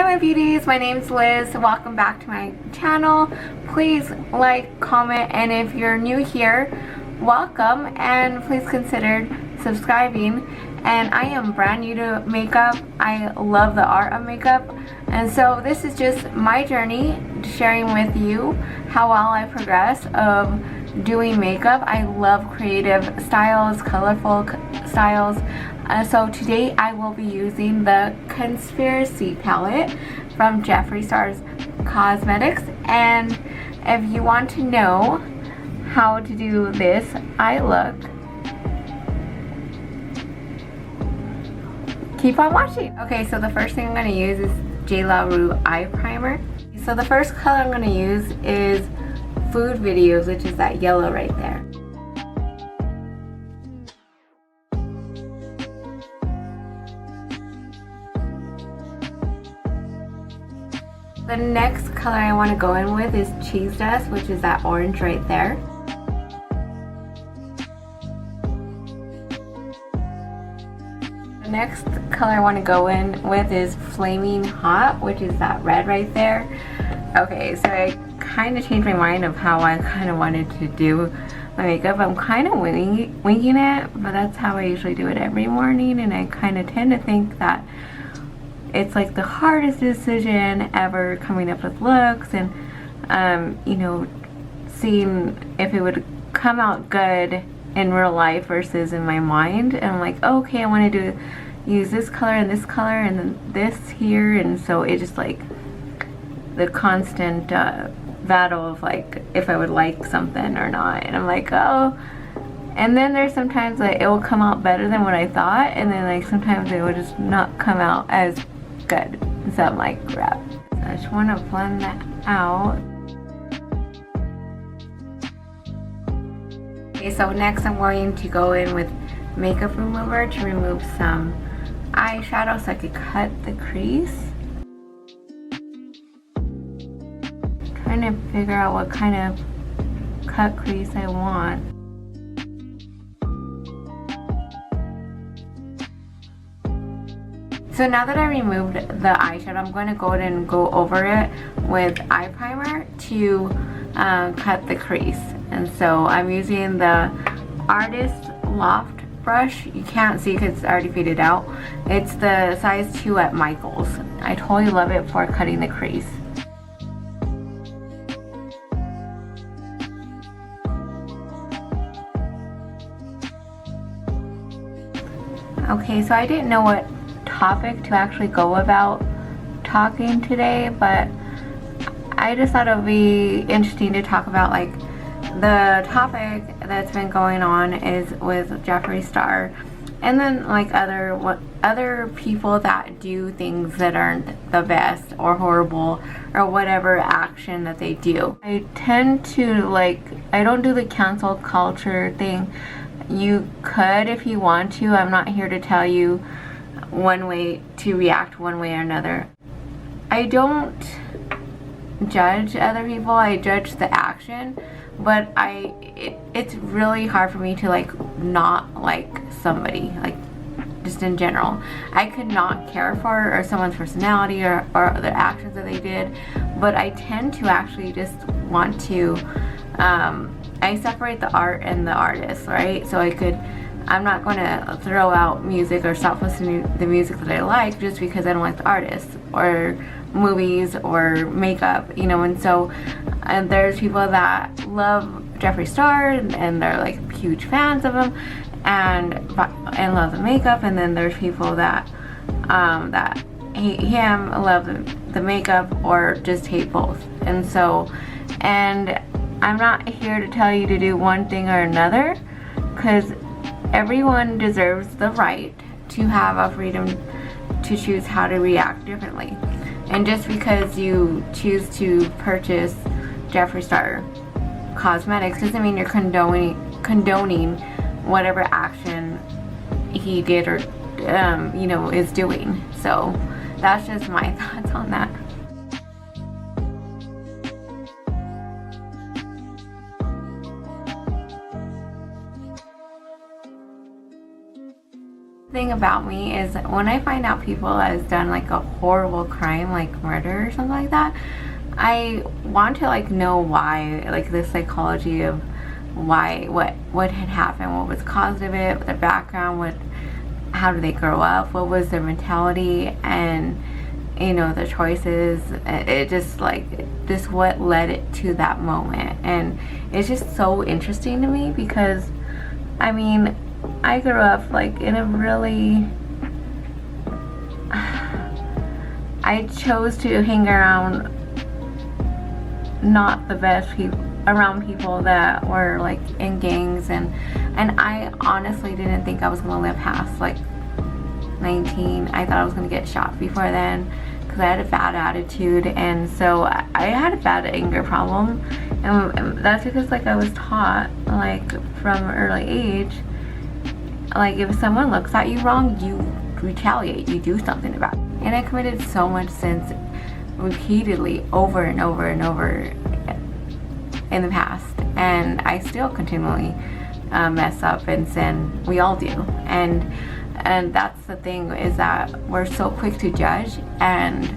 my beauties, my name's Liz. Welcome back to my channel. Please like, comment, and if you're new here, welcome, and please consider subscribing. And I am brand new to makeup. I love the art of makeup, and so this is just my journey, sharing with you how well I progress of doing makeup. I love creative styles, colorful styles. So today I will be using the Conspiracy palette from Jeffree Star's Cosmetics, and if you want to know how to do this eye look, keep on watching. Okay, so the first thing I'm going to use is J La Rue eye primer. So the first color I'm going to use is Food Videos, which is that yellow right there. The next color I want to go in with is Cheese Dust, which is that orange right there. The next color I want to go in with is Flaming Hot, which is that red right there. Okay, so I kind of changed my mind of how I kind of wanted to do my makeup. I'm kind of winging it, but that's how I usually do it every morning, and I kind of tend to think that it's like the hardest decision ever coming up with looks and you know, seeing if it would come out good in real life versus in my mind. And I'm like, oh, okay, I want to use this color and then this here, and so it just like the constant battle of like if I would like something or not. And I'm like, oh, and then there's sometimes like it will come out better than what I thought, and then like sometimes it will just not come out as good. So I'm like, crap. So I just want to blend that out. Okay, so next I'm going to go in with makeup remover to remove some eyeshadow so I could cut the crease. Trying to figure out what kind of cut crease I want. So now that I removed the eyeshadow, I'm going to go ahead and go over it with eye primer to cut the crease. And so I'm using the Artist Loft brush. You can't see because it's already faded out. It's the size 2 at Michael's. I totally love it for cutting the crease. Okay, so I didn't know what topic to actually go about talking today, but I just thought it would be interesting to talk about like the topic that's been going on is with Jeffree Star, and then like other people that do things that aren't the best or horrible or whatever action that they do. I tend to like, I don't do the cancel culture thing. You could if you want to. I'm not here to tell you one way to react one way or another. I don't judge other people, I judge the action, but it's really hard for me to like not like somebody, like just in general. I could not care for or someone's personality or their actions that they did, but I tend to actually just want to I separate the art and the artist, right? So I'm not going to throw out music or stop listening to the music that I like just because I don't like the artist, or movies or makeup, you know. And so there's people that love Jeffree Star and they're like huge fans of him and love the makeup, and then there's people that that hate him, love the makeup, or just hate both. And so, and I'm not here to tell you to do one thing or another, because everyone deserves the right to have a freedom to choose how to react differently. And just because you choose to purchase Jeffree Star Cosmetics doesn't mean you're condoning whatever action he did or you know, is doing. So that's just my thoughts on that. Thing about me is when I find out people has done like a horrible crime like murder or something like that, I want to like know why, like the psychology of why, what had happened, what was the cause of it, their background, how did they grow up, what was their mentality, and you know, the choices. It just like just what led it to that moment. And it's just so interesting to me because I mean, I grew up like in a really, I chose to hang around not the best people, around people that were like in gangs, and I honestly didn't think I was gonna live past like 19. I thought I was gonna get shot before then because I had a bad attitude, and so I had a bad anger problem, and that's because like I was taught like from an early age, like if someone looks at you wrong, you retaliate, you do something about it. And I committed so much sins repeatedly over and over and over in the past, and I still continually mess up and sin. We all do, and that's the thing, is that we're so quick to judge, and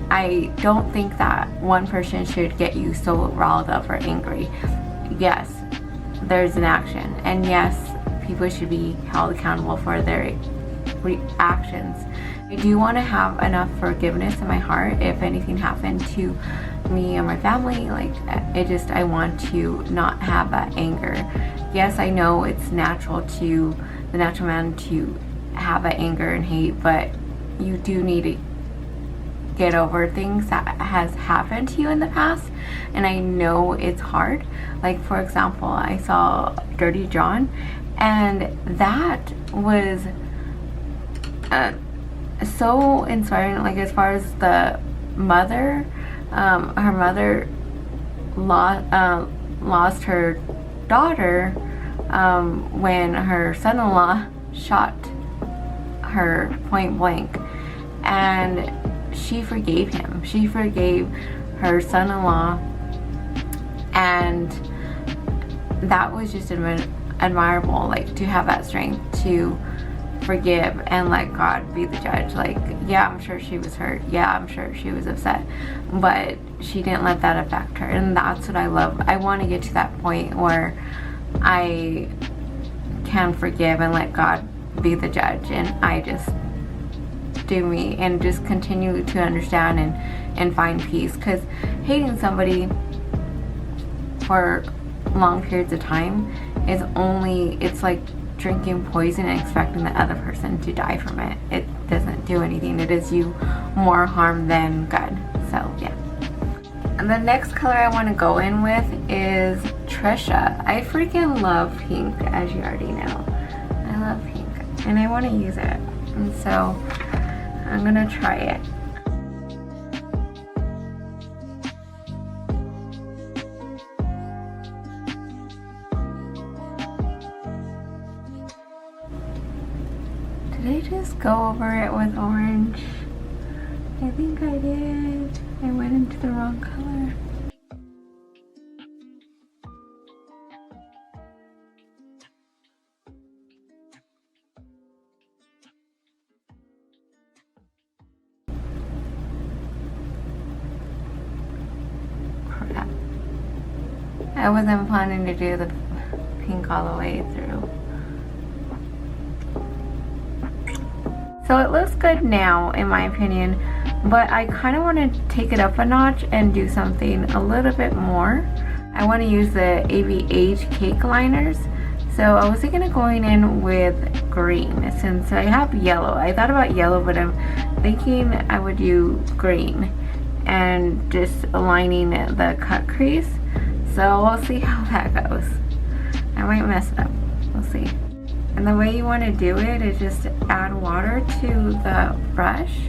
I don't think that one person should get you so riled up or angry. Yes, there's an action, and yes, people should be held accountable for their reactions. I do want to have enough forgiveness in my heart if anything happened to me and my family. Like, I want to not have that anger. Yes, I know it's natural to the natural man to have that anger and hate, but you do need to get over things that has happened to you in the past. And I know it's hard. Like, for example, I saw Dirty John, and that was so inspiring. Like, as far as the mother, her mother lost her daughter when her son-in-law shot her point blank, and she forgave him. She forgave her son-in-law, and that was just admirable, like, to have that strength to forgive and let God be the judge. Like, yeah, I'm sure she was hurt, yeah, I'm sure she was upset, but she didn't let that affect her. And that's what I love. I want to get to that point where I can forgive and let God be the judge, and I just do me and just continue to understand and find peace. Because hating somebody for long periods of time is it's like drinking poison and expecting the other person to die from it. It doesn't do anything. It does you more harm than good. So yeah. And the next color I want to go in with is Trisha. I freaking love pink, as you already know. I love pink, and I want to use it, and so I'm gonna try it. Did I just go over it with orange? I think I did. I went into the wrong color. Crap. I wasn't planning to do the pink all the way through. So it looks good now, in my opinion, but I kind of want to take it up a notch and do something a little bit more. I want to use the ABH cake liners. So I was thinking of going in with green, since I have yellow. I thought about yellow, but I'm thinking I would do green and just aligning the cut crease. So we'll see how that goes. I might mess it up. We'll see. And the way you want to do it is just add water to the brush,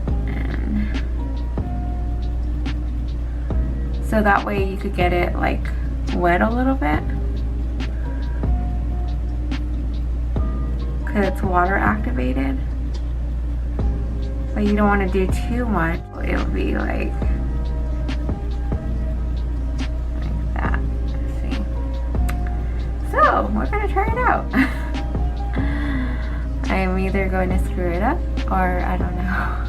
and so that way you could get it like wet a little bit, because it's water activated, but you don't want to do too much. It'll be like that. Let's see. So we're gonna try it out. I'm either going to screw it up or I don't know.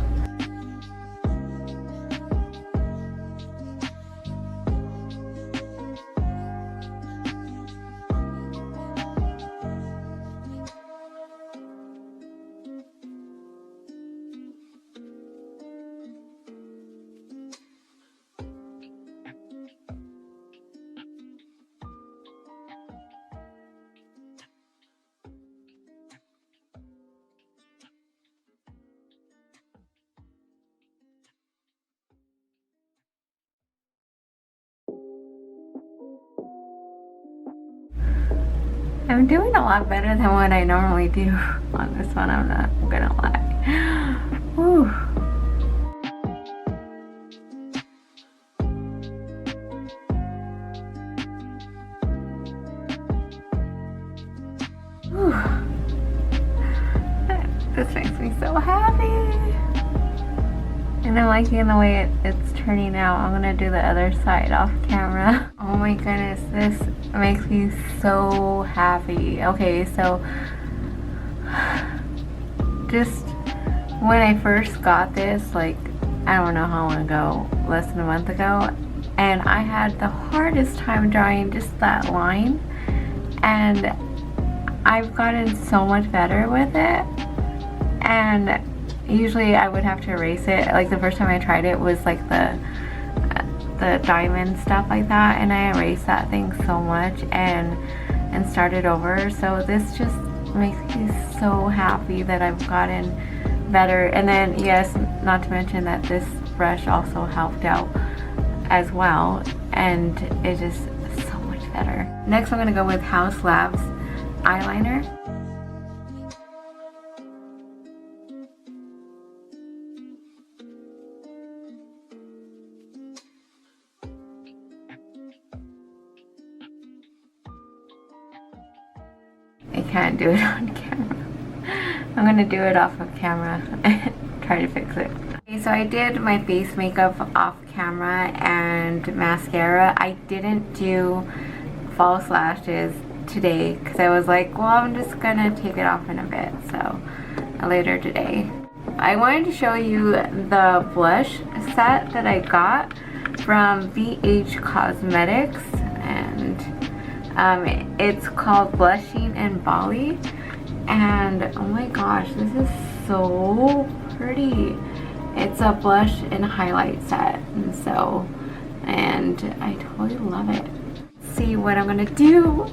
I'm doing a lot better than what I normally do on this one, I'm not gonna lie. Whew. Whew. This makes me so happy. And I'm liking the way it's turning out. I'm gonna do the other side off camera. Oh my goodness, this makes me so happy. Okay, so just when I first got this, like, I don't know how long ago, less than a month ago, and I had the hardest time drawing just that line, and I've gotten so much better with it. And usually I would have to erase it. Like the first time I tried it was like the diamond stuff like that, and I erased that thing so much and started over. So this just makes me so happy that I've gotten better. And then yes, not to mention that this brush also helped out as well, and it's just so much better. Next I'm gonna go with House Labs eyeliner. I can't do it on camera. I'm gonna do it off of camera and try to fix it. Okay, so I did my face makeup off camera and mascara. I didn't do false lashes today because I was like, well, I'm just gonna take it off in a bit, so later today. I wanted to show you the blush set that I got from BH Cosmetics, and it's called Blushing in Bali, and oh my gosh, this is so pretty. It's a blush and highlight set, and I totally love it. Let's see what I'm gonna do.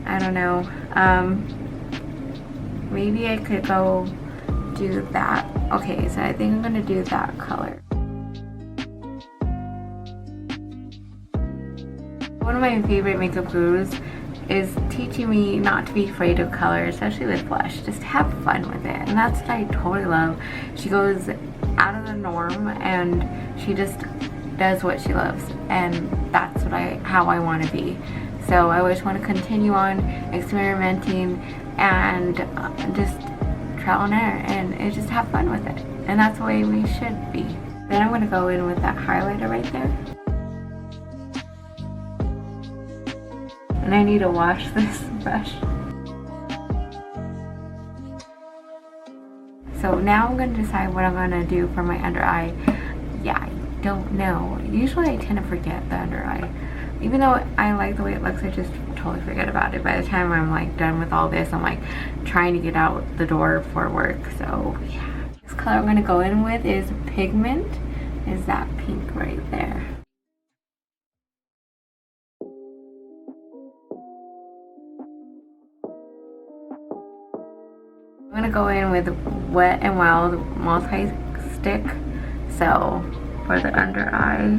I don't know. Maybe I could go do that. Okay, so I think I'm gonna do that color. One of my favorite makeup gurus is teaching me not to be afraid of color, especially with blush. Just have fun with it, and that's what I totally love. She goes out of the norm and she just does what she loves, and that's what how I want to be. So I always want to continue on experimenting and just trial and error, and just have fun with it, and that's the way we should be. Then I'm going to go in with that highlighter right there. And I need to wash this brush. So now I'm going to decide what I'm going to do for my under eye. Yeah, I don't know. Usually I tend to forget the under eye. Even though I like the way it looks, I just totally forget about it. By the time I'm like done with all this, I'm like trying to get out the door for work. So yeah. This color I'm going to go in with is Pigment. Is that pink right there. I'm gonna go in with Wet n Wild multi-stick, so for the under eye.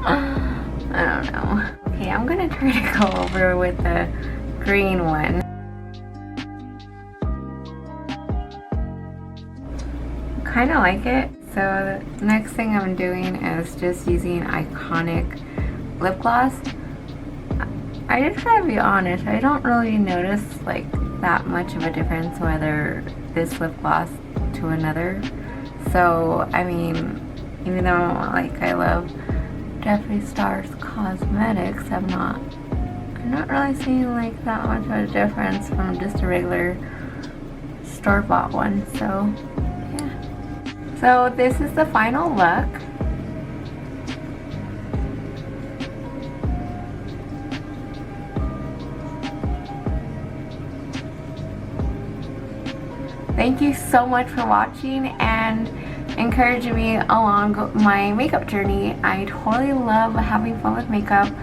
I don't know. Okay, I'm gonna try to go over with the green one. Kinda like it. So the next thing I'm doing is just using Iconic lip gloss. I just gotta be honest, I don't really notice like that much of a difference whether this lip gloss to another. So I mean, even though like I love Jeffree Star's cosmetics, I'm not I'm not really seeing like that much of a difference from just a regular store-bought one, so yeah. So this is the final look. Thank you so much for watching and encouraging me along my makeup journey. I totally love having fun with makeup,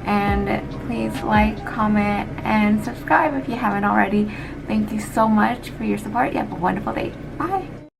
and please like, comment, and subscribe if you haven't already. Thank you so much for your support. You have a wonderful day. Bye.